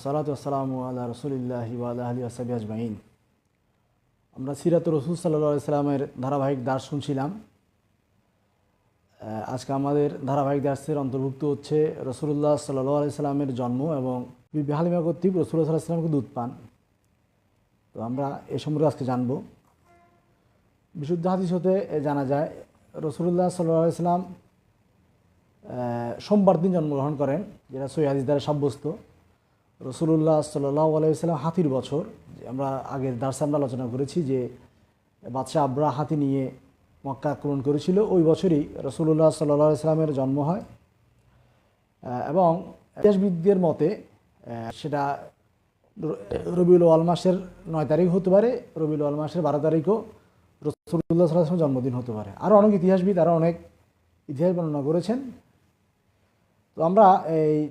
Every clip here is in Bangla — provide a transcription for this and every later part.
সালাতু ওয়াসসালামু আলা রাসূলিল্লাহি ওয়া আলা আলিহি ওয়া সাহবিহি আজমাইন। আমরা সিরাতুর রাসূল সাল্লাল্লাহু আলাইহি সাল্লামের ধারাবাহিক দার্স শুনছিলাম। আজকে আমাদের ধারাবাহিক দার্সের অন্তর্ভুক্ত হচ্ছে রাসূলুল্লাহ সাল্লাল্লাহু আলাইহি সাল্লামের জন্ম এবং বিবি হালিমা কর্তৃক রাসূলুল্লাহ সাল্লাল্লাহু আলাইহি সাল্লামকে দুধ পান। তো আমরা এ সম্পর্কে আজকে জানব। বিশুদ্ধ হাদিস হতে জানা যায় রাসূলুল্লাহ সাল্লাল্লাহু আলাইহি সাল্লাম সোমবার দিন জন্মগ্রহণ করেন, যেটা সহিহ হাদিস দ্বারা সাব্যস্ত। রাসূলুল্লাহ সাল্লাল্লাহু আলাইহি ওয়াসাল্লাম হাতির বছর, আমরা আগের দার্সে আমরা আলোচনা করেছি যে বাদশাহ আবরাহ হাতি নিয়ে মক্কা আক্রমণ করেছিল, ওই বছরই রাসূলুল্লাহ সাল্লাল্লাহু আলাইহি ওয়াসাল্লামের জন্ম হয়। এবং ইতিহাসবিদদের মতে সেটা রবিউল আউয়াল মাসের 9 তারিখ হতে পারে, রবিউল আউয়াল মাসের 12 তারিখও রাসূলুল্লাহ সাল্লাল্লাহু আলাইহি ওয়াসাল্লামের জন্মদিন হতে পারে। আরও অনেক ইতিহাসবিদ অনেক ইতিহাস বর্ণনা করেছেন। তো আমরা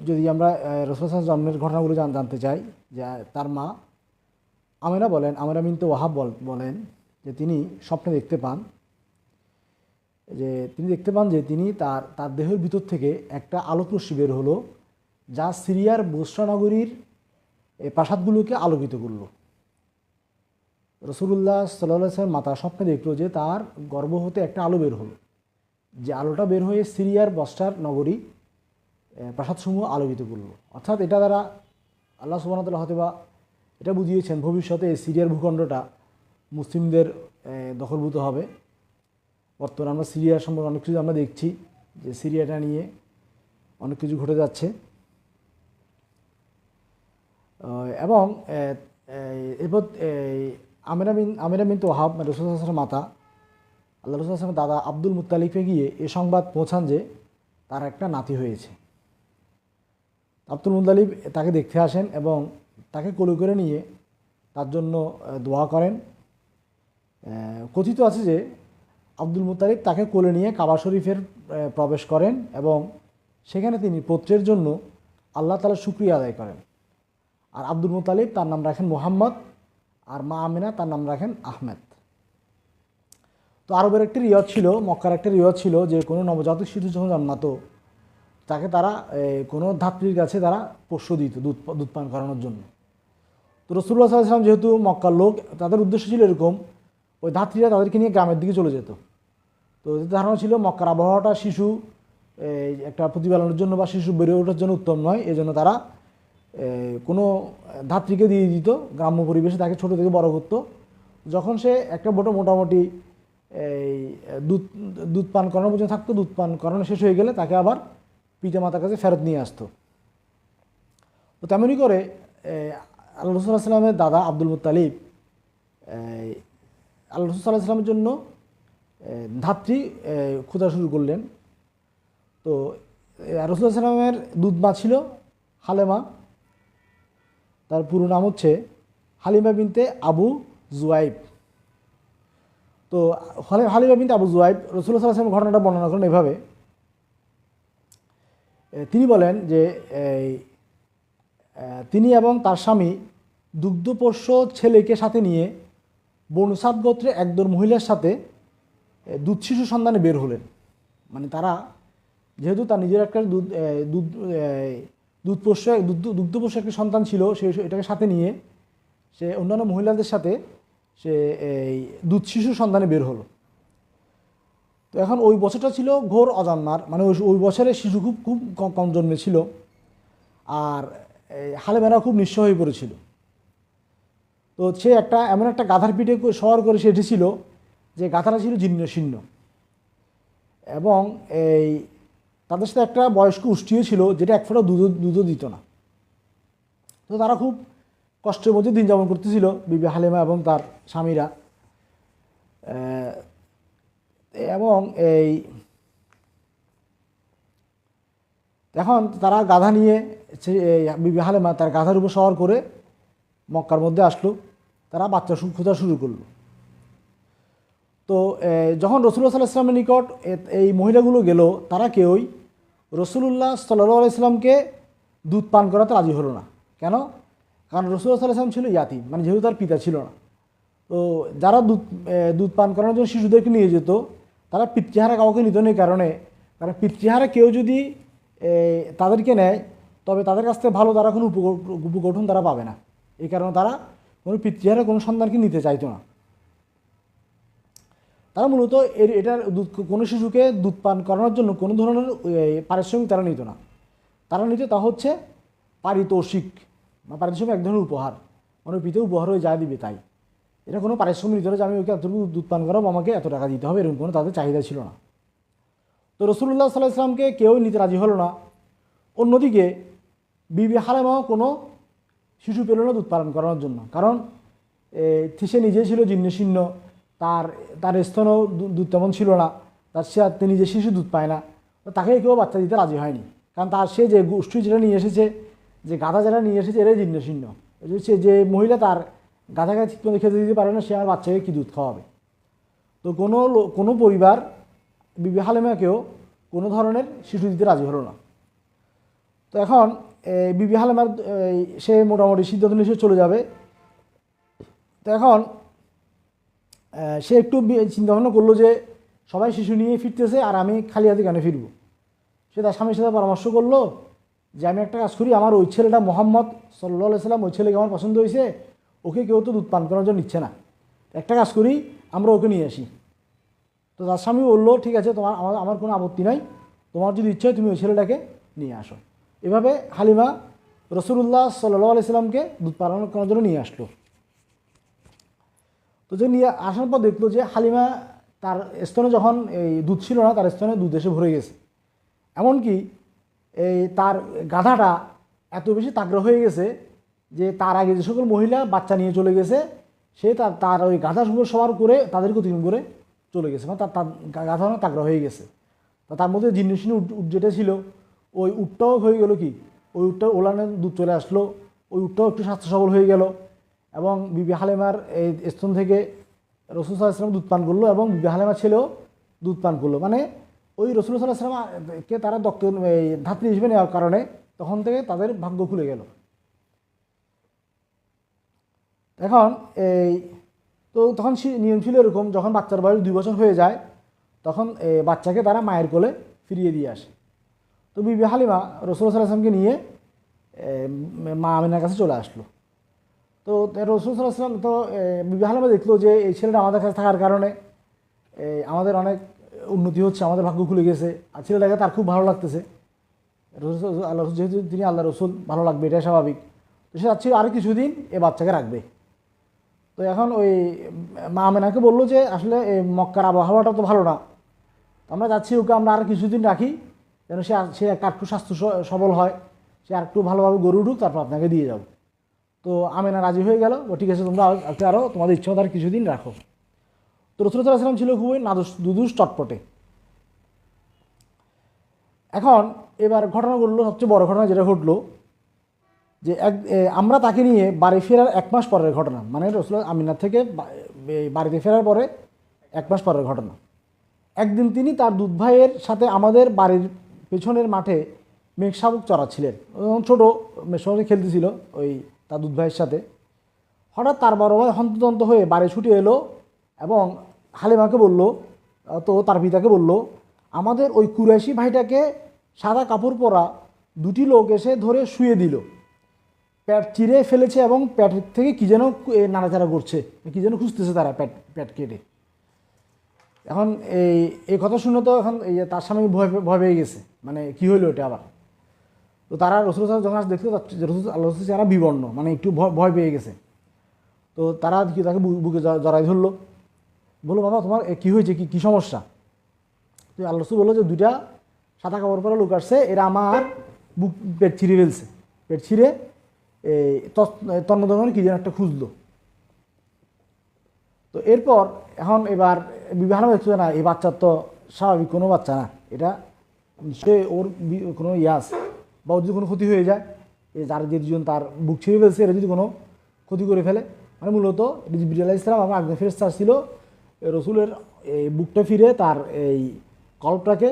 যদি আমরা রাসূলুল্লাহ সাল্লাল্লাহু আলাইহি ওয়াসাল্লামের জন্মের ঘটনাগুলো জানতে চাই, যে তার মা আমেনা বিনতে ওয়াহাব বলেন যে তিনি স্বপ্নে দেখতে পান যে তিনি তার দেহের ভিতর থেকে একটা আলোক রশ্মি বের হলো, যা সিরিয়ার বুসরা নগরীর প্রাসাদগুলোকে আলোকিত করল। রাসূলুল্লাহ সাল্লাল্লাহু আলাইহি ওয়াসাল্লাম মাতা স্বপ্নে দেখলো যে তার গর্ভ হতে একটা আলো বের হলো, যে আলোটা বের হয়ে সিরিয়ার বসরার নগরী প্রাসাদসমূহ আলোকিত করলো। অর্থাৎ এটা দ্বারা আল্লাহ সুবহানাহু ওয়া তাআলা হয়তোবা এটা বুঝিয়েছেন ভবিষ্যতে এই সিরিয়ার ভূখণ্ডটা মুসলিমদের দখলভূত হবে। বর্তমানে আমরা সিরিয়া সম্পর্কে অনেক কিছু আমরা দেখছি যে সিরিয়াটা নিয়ে অনেক কিছু ঘটে যাচ্ছে। এবং এরপর আমেনা বিনতে ওয়াহাব রাসূলুল্লাহ সাল্লাল্লাহু আলাইহি ওয়াসাল্লামের মাতা আল্লাহ রাসূল সাল্লাল্লাহু আলাইহি ওয়াসাল্লামের দাদা আব্দুল মুত্তালিবকে গিয়ে এ সংবাদ পৌঁছান যে তার একটা নাতি হয়েছে। আব্দুল মুত্তালিব তাকে দেখতে আসেন এবং তাকে কোলে করে নিয়ে তার জন্য দোয়া করেন। কথিত আছে যে আব্দুল মুত্তালিব তাকে কোলে নিয়ে কাবা শরীফের প্রবেশ করেন এবং সেখানে তিনি পুত্রের জন্য আল্লাহ তাআলার শুকরিয়া আদায় করেন। আর আব্দুল মুত্তালিব তার নাম রাখেন মুহাম্মদ, আর মা আমিনা তার নাম রাখেন আহমেদ। তো আরবের একটি রিওয়াজ ছিল, মক্কার একটা রিওয়াজ ছিল যে কোনো নবজাতক শিশু যখন জন্মাতো তাকে তারা কোনো ধাত্রীর কাছে তারা পোষ্য দিত দুধ পান করানোর জন্য। তো রাসূলুল্লাহ সাল্লাল্লাহু আলাইহি ওয়াসাল্লাম যেহেতু মক্কার লোক, তাদের উদ্দেশ্য ছিল এরকম, ওই ধাত্রীরা তাদেরকে নিয়ে গ্রামের দিকে চলে যেত। তো ধারণা ছিল মক্কার আবহাওয়াটা শিশু একটা প্রতিপালনের জন্য বা শিশু বেড়ে ওঠার জন্য উত্তম নয়, এই জন্য তারা কোনো ধাত্রীকে দিয়ে দিত। গ্রাম্য পরিবেশে তাকে ছোটো থেকে বড় করতো। যখন সে একটা মোটামুটি দুধ পান করানোর পর্যন্ত থাকতো, দুধ পান করানো শেষ হয়ে গেলে তাকে আবার পিতা মাতার কাছে ফেরত নিয়ে আসতো। তো তেমনই করে আল্লাহ রাসূল সাল্লাল্লাহু আলাইহি ওয়াসাল্লামের দাদা আব্দুল মুত্তালিব আল্লাহ রাসূল সাল্লাল্লাহু আলাইহি ওয়াসাল্লামের জন্য ধাত্রী খোঁজা শুরু করলেন। তো রাসূলুল্লাহ সাল্লাল্লাহু আলাইহি ওয়াসাল্লামের দুধ মা ছিল হালেমা, তার পুরো নাম হচ্ছে হালিমা বিনতে আবু জুয়াইব। তো হালিমা বিনতে আবু জুয়াইব রাসূলুল্লাহ সাল্লাল্লাহু আলাইহি ওয়াসাল্লাম ঘটনাটা বর্ণনা করেন এভাবে। তিনি বলেন যে তিনি এবং তার স্বামী দুগ্ধপোষ্য ছেলেকে সাথে নিয়ে বনু সাদ গোত্রে একদল মহিলার সাথে দুধ শিশু সন্ধানে বের হলেন। মানে তারা যেহেতু তার নিজের একটা দুগ্ধপোষ্য একটা সন্তান ছিল, সে এটাকে সাথে নিয়ে সে অন্যান্য মহিলাদের সাথে সে দুধ শিশু সন্ধানে বের হলো। তো এখন ওই বছরটা ছিল ঘোর অজন্মার, মানে ওই বছরে শিশু খুব কম জন্মেছিল, আর হালেমেরা খুব নিঃস্ব হয়ে পড়েছিল। তো সে এমন একটা গাধার পিঠে সওয়ার করে সে এসেছিল যে গাধাটা ছিল জীর্ণ শীর্ণ, এবং তাদের সাথে একটা বয়স্ক উষ্ট্রিও ছিল যেটা এক ফোঁটা দুধও দিত না। তো তারা খুব কষ্টের মধ্যে দিন যাপন করতেছিল, বিবি হালিমা এবং তার স্বামীরা। এবং এখন তারা গাধা নিয়ে বিবি হালিমা তার গাধার উপর সওয়ার করে মক্কার মধ্যে আসলো। তারা বাচ্চা খোঁজা শুরু করলো। তো যখন রাসূলুল্লাহ সাল্লাল্লাহু আলাইহি ওয়াসাল্লামের নিকট এই মহিলাগুলো গেল, তারা কেউই রাসূলুল্লাহ সাল্লাল্লাহু আলাইহি ওয়াসাল্লামকে দুধ পান করাতে রাজি হলো না। কেন? কারণ রাসূলুল্লাহ সাল্লাল্লাহু আলাইহি ওয়াসাল্লাম ছিল ইয়াতীম, মানে যেহেতু তার পিতা ছিল না। তো যারা দুধ পান করানোর জন্য শিশুদেরকে নিয়ে যেত তারা পিতৃহারা কাউকে নিত না। কারণ পিতৃহারা কেউ যদি তাদেরকে নেয় তবে তাদের কাছ থেকে ভালো তারা কোনো উপগঠন তারা পাবে না। এই কারণে তারা কোনো পিতৃহারা কোনো সন্তানকে নিতে চাইতো না। তারা মূলত এটার কোনো শিশুকে দুধ পান করানোর জন্য কোনো ধরনের পারিশ্রমিক তারা নিত না। তারা নিত তা হচ্ছে পারিতোষিক বা পারিশ্রমিক এক ধরনের উপহার, মানে পিতে উপহার হয়ে যা দিবে তাই। এটা কোনো পারিশ্রমিক নিত না যে আমি ওকে এতটুকু দুধ পান করাবো, আমাকে এত টাকা দিতে হবে, এরকম কোনো তাদের চাহিদা ছিল না। তো রাসূলুল্লাহ সাল্লাল্লাহু আলাইহি ওয়াসাল্লামকে কেউ নিতে রাজি হলো না। অন্যদিকে বিবি হালিমাও কোনো শিশু পেল না দুধ পালন করানোর জন্য, কারণ সে নিজেই ছিল জীর্ণশীর্ণ, তার স্তনও দুধ তেমন ছিল না, সে নিজে শিশু দুধ পায় না, তাকে কেউ বাচ্চা দিতে রাজি হয়নি। কারণ সে যে গোষ্ঠী যেটা নিয়ে এসেছে, যে গাধা যেটা নিয়ে এসেছে, এরাই জীর্ণশীর্ণ। সে যে মহিলা তার গাধাকে ঠিক মতো খেতে দিতে পারে না, সে আমার বাচ্চাকে কী দুধ খাওয়াবে। তো কোনো পরিবার বিবি হালিমাকেও কোনো ধরনের শিশু দিতে রাজি হলো না। তো এখন বিবি হালিমার সে মোটামুটি সিদ্ধান্ত নিয়ে চলে যাবে। তো এখন সে একটু চিন্তাভাবনা করলো যে সবাই শিশু নিয়ে ফিরতেছে আর আমি খালি হাতে কেন ফিরব। সে তার স্বামীর সাথে পরামর্শ করলো যে আমি একটা কাজ করি, আমার ওই ছেলেটা মোহাম্মদ সাল্লাল্লাহু আলাইহি সাল্লাম, ওই ছেলেকে আমার পছন্দ হয়েছে, ওকে কেউ তো দুধ পান করার জন্য নিচ্ছে না, একটা কাজ করি আমরা ওকে নিয়ে আসি। তো তার স্বামী বললো ঠিক আছে, আমার কোনো আপত্তি নাই, তোমার যদি ইচ্ছা হয় তুমি ওই ছেলেটাকে নিয়ে আসো। এভাবে হালিমা রাসূলুল্লাহ সাল্লাল্লাহু আলাইহি সাল্লামকে দুধ পালন করার জন্য নিয়ে আসলো। তো যে নিয়ে আসার পর দেখলো যে হালিমা তার স্তনে যখন এই দুধ ছিল না, তার স্তনে দুধ এসে ভরে গেছে। এমনকি তার গাধাটা এত বেশি তাগড়া হয়ে গেছে যে তার আগে যে সকল মহিলা বাচ্চা নিয়ে চলে গেছে, সে তার ওই গাধার উপর সবার করে তাদেরকে অতিক্রম করে চলে গেছে, মানে তার গাধা তাগড়া হয়ে গেছে। তার মধ্যে জীর্ণশীর্ণ উট যেটা ছিল, ওই উটটাও হয়ে গেল কি, ওই উটটার ওলানে দুধ চলে আসলো, ওই উটটাও একটু স্বাস্থ্য সবল হয়ে গেল এবং বিবি হালিমার এই স্তন থেকে রাসূল সাল্লাল্লাহু আলাইহি ওয়াসাল্লাম দুধ পান করলো এবং বিবি হালিমার ছেলেও দুধ পান করলো। মানে ওই রাসূল সাল্লাল্লাহু আলাইহি ওয়াসাল্লামকে তারা ধাত্রী হিসেবে নেওয়ার কারণে তখন থেকে তাদের ভাগ্য খুলে গেল। এখন তখন নিয়ম ছিল এরকম, যখন বাচ্চার বয়স 2 বছর হয়ে যায় তখন বাচ্চাকে তারা মায়ের কোলে ফিরিয়ে দিয়ে আসে। তো বিবি হালিমা রাসূল সাল্লাল্লাহু আলাইহি ওয়াসাল্লামকে নিয়ে মা আমিনার কাছে চলে আসলো। তো রাসূল সাল্লাল্লাহু আলাইহি ওয়াসাল্লাম তো বিবি হালিমা দেখলো যে এই ছেলেটা আমাদের কাছে থাকার কারণে আমাদের অনেক উন্নতি হচ্ছে, আমাদের ভাগ্য খুলে গেছে, আর ছেলেটাকে তার খুব ভালো লাগতেছে। আল্লাহ যেহেতু তিনি আল্লাহ রসুল, ভালো লাগবে এটাই স্বাভাবিক। তো সে চাচ্ছিল আরও কিছুদিন এ বাচ্চাকে রাখবে। তো এখন ওই মা আমেনাকে বললো যে আসলে এই মক্কার আবহাওয়াটা তো ভালো না, আমরা যাচ্ছি ওকে আমরা আর কিছুদিন রাখি, যেন সে একটু স্বাস্থ্য সবল হয়, সে আর একটু ভালোভাবে গড়ে উঠুক, তারপর আপনাকে দিয়ে যাবো। তো আমেনা রাজি হয়ে গেল, ও ঠিক আছে তোমরা আরও তোমাদের ইচ্ছা মতো আর কিছুদিন রাখো। তো রাসূল সাল্লাল্লাহু আলাইহি ওয়াসাল্লাম ছিল খুবই দুদুস চটপটে। এখন এবার ঘটনা ঘটলো, সবচেয়ে বড় ঘটনা যেটা ঘটলো যে আমরা তাকে নিয়ে বাড়ি ফেরার 1 মাস পরের ঘটনা, মানে রাসূল আমিনার থেকে বাড়িতে ফেরার পরে 1 মাস পরের ঘটনা। একদিন তিনি তার দুধ ভাইয়ের সাথে আমাদের বাড়ির পেছনের মাঠে মেঘ শাবক চড়াচ্ছিলেন, ছোটো মেঘ খেলতেছিল ওই তার দুধ ভাইয়ের সাথে। হঠাৎ তার বড় ভাই হন্তদন্ত হয়ে বাড়ি ছুটে এলো এবং হালিমাকে বলল, তো তার পিতাকে বলল, আমাদের ওই কুরাইশি ভাইটাকে সাদা কাপড় পরা 2টি লোক এসে ধরে শুয়ে দিল, পেট চিরে ফেলেছে এবং পেট থেকে কী যেন নাড়াচাড়া করছে, কী যেন খুঁজতেছে তারা পেট কেটে। এখন এই কথা শুনে তো এখন তার স্বামী ভয় পেয়ে গেছে, মানে কি হইলো এটা আবার। তো তারা রাসূল সাল্লাল্লাহু আলাইহি ওয়াসাল্লাম যখন দেখলো আল্লাহ চেহারা বিবর্ণ, মানে একটু ভয় পেয়ে গেছে। তো তারা তাকে বুকে জড়াই ধরলো, বললো বাবা তোমার কী হয়েছে, কী সমস্যা। তো আল্লাহ রাসূল বললো যে 2টা সাদা কাপড় পরা লোক আসছে, এরা আমার পেট ছিঁড়ে ফেলছে, পেট ছিঁড়ে তন্নতন্ন কী যেন একটা খুঁজলো। তো এরপর এখন এবার বিবি হালিমা দেখছে না এই বাচ্চার তো স্বাভাবিক কোনো বাচ্চা না, এটা নিশ্চয়ই ওর কোনো আছে, বা ওর যদি কোনো ক্ষতি হয়ে যায়, যার যে 2জন তার বুক ছিঁড়ে ফেলছে এরা যদি কোনো ক্ষতি করে ফেলে, মানে মূলত জিবরিল আলাইহিস সালাম আমার একজন ফেরেশতা ছিল রসুলের এই বুকটা ফিরে তার এই কল্পটাকে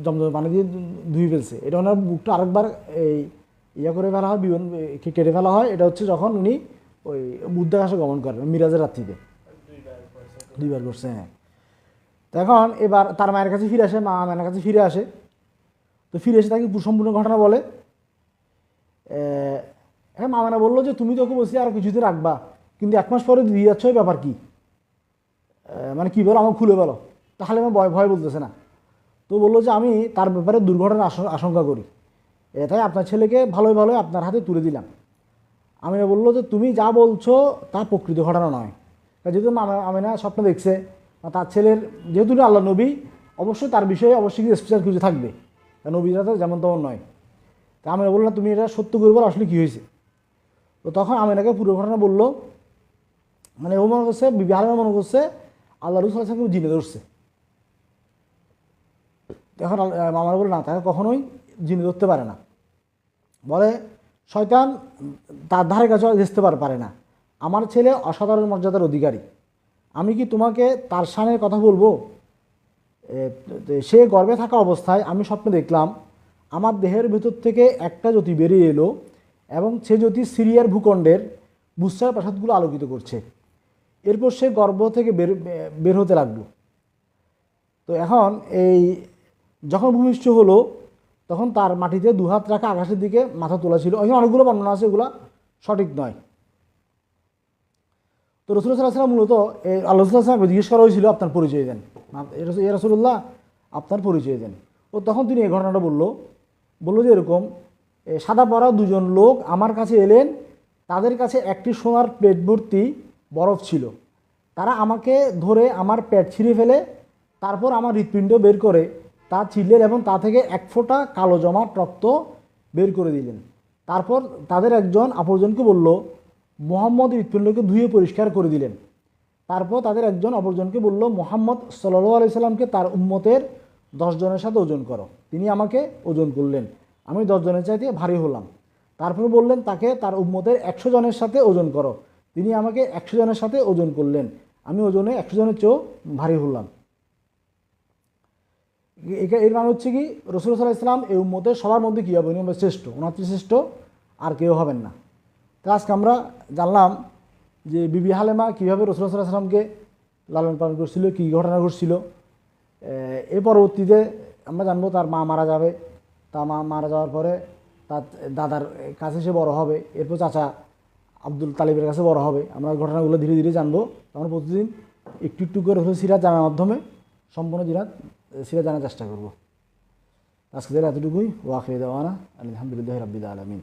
জমজম পানি দিয়ে ধুয়ে ফেলছে। এটা ওনার বুকটা আরেকবার করে ফেলা হয়, কেটে ফেলা হয়। এটা হচ্ছে যখন উনি ওই বুদ্ধাকাশে গমন করেন মিরাজের রাত্রিতে 2বার করছে। হ্যাঁ, তো এখন এবার তার মায়ের কাছে ফিরে আসে, মা আমেনার কাছে ফিরে আসে। তো ফিরে এসে তাকে সম্পূর্ণ ঘটনা বলে এখন মামানা বললো যে তুমি তোকে বলছি আর কিছুদিন রাখবা, কিন্তু 1 মাস পরে দিয়ে যাচ্ছ, ব্যাপার কি? মানে কী বলো, আমাকে খুলে বলো। তাহলে আমার ভয় ভয় বলতেছে না। তো বললো যে আমি তার ব্যাপারে দুর্ঘটনার আশঙ্কা করি, তাই আপনার ছেলেকে ভালোই ভালোই আপনার হাতে তুলে দিলাম। আমিনা বললো যে তুমি যা বলছো তা প্রকৃত ঘটনা নয়। যেহেতু আমিনা স্বপ্ন দেখছে, তার ছেলের, যেহেতু আল্লাহ নবী, অবশ্যই তার বিষয়ে অবশ্যই কিছু স্পেশাল কিছু থাকবে, নবীরা তো যেমন তেমন নয়। তা আমিনা বললাম তুমি এটা সত্য করে বলো, আসলে কী হয়েছে। তো তখন আমিনাকে পুরো ঘটনা বললো। মানে ও মনে করছে, বিবি হালিমা মনে করছে আল্লাহ রসুল সাল্লাল্লাহু আলাইহি ওয়াসাল্লাম জিনে ধরছে। এখন মামারা বলে না, তাকে কখনোই জিনে ধরতে পারে না। বলে শয়তান তার ধারে কাছে ঘেঁচতে পারে না। আমার ছেলে অসাধারণ মর্যাদার অধিকারী, আমি কি তোমাকে তার শানের কথা বলবো? সে গর্ভে থাকা অবস্থায় আমি স্বপ্নে দেখলাম আমার দেহের ভেতর থেকে একটা জ্যোতি বেরিয়ে এলো এবং সে জ্যোতি সিরিয়ার ভূখণ্ডের বুসরার প্রাসাদগুলো আলোকিত করছে। এরপর সে গর্ভ থেকে বের হতে লাগলো। তো এখন এই যখন ভূমিষ্ঠ হলো, তখন তার মাটিতে 2 হাত রাখা আকাশের দিকে মাথা তোলা ছিল। এখানে অনেকগুলো বর্ণনা আছে, এগুলো সঠিক নয়। তো রাসূলুল্লাহ সাল্লাল্লাহু আলাইহি ওয়াসাল্লাম মূলত আল্লাহ রাসূল সাল্লাল্লাহু আলাইহি ওয়াসাল্লাম জিজ্ঞেস করা হয়েছিল আপনার পরিচয় দেন, ইয়া রাসূলুল্লাহ আপনার পরিচয় দেন। ও তখন তিনি এই ঘটনাটা বললো যে এরকম সাদা পরা 2 জন লোক আমার কাছে এলেন, তাদের কাছে একটি সোনার প্লেট ভর্তি বরফ ছিল। তারা আমাকে ধরে আমার পেট ছিঁড়ে ফেলে, তারপর আমার হৃৎপিণ্ড বের করে তা ছিঁড়লেন এবং তা থেকে 1 ফোঁটা কালো জমাট রক্ত বের করে দিলেন। তারপর তাদের একজন অপরজনকে বলল, মুহাম্মদ হৃৎপিণ্ডকে ধুয়ে পরিষ্কার করে দিলেন। তারপর তাদের একজন অপরজনকে বলল, মুহাম্মদ সাল্লাল্লাহু আলাইহি সাল্লামকে তার উম্মতের 10 জনের সাথে ওজন করো। তিনি আমাকে ওজন করলেন, আমি 10 জনের চাইতে ভারী হলাম। তারপর বললেন তাকে তার উম্মতের 100 জনের সাথে ওজন করো। তিনি আমাকে 100 জনের সাথে ওজন করলেন, আমি ওজনে 100 জনের চেয়েও ভারী হলাম। এর মানে হচ্ছে কি, রাসূলুল্লাহ সাল্লাল্লাহু আলাইহি ওয়াসাল্লাম এই উম্মতের সবার মধ্যে কী হবে, উনি হবে শ্রেষ্ঠ, ওনার চেয়ে শ্রেষ্ঠ আর কেউ হবেন না। তো আজকে আমরা জানলাম যে বিবি হালেমা কীভাবে রাসূলুল্লাহ সাল্লাল্লাহু আলাইহি ওয়াসাল্লামকে লালন পালন করছিল, কী ঘটনা ঘটছিল। এর পরবর্তীতে আমরা জানবো তার মা মারা যাবে, তার মা মারা যাওয়ার পরে তার দাদার কাছে সে বড় হবে, এরপর চাচা আব্দুল তালিবের কাছে বড় হবে। আমরা ঘটনাগুলো ধীরে ধীরে জানবো। আমরা প্রতিদিন একটু একটু করে সিরাত জানার মাধ্যমে সম্পূর্ণ সিরাত জানার চেষ্টা করব। আজকে এতটুকুই। ওয়া আখিরু দাওয়ানা আলহামদুলিল্লাহি রাব্বিল আলামিন।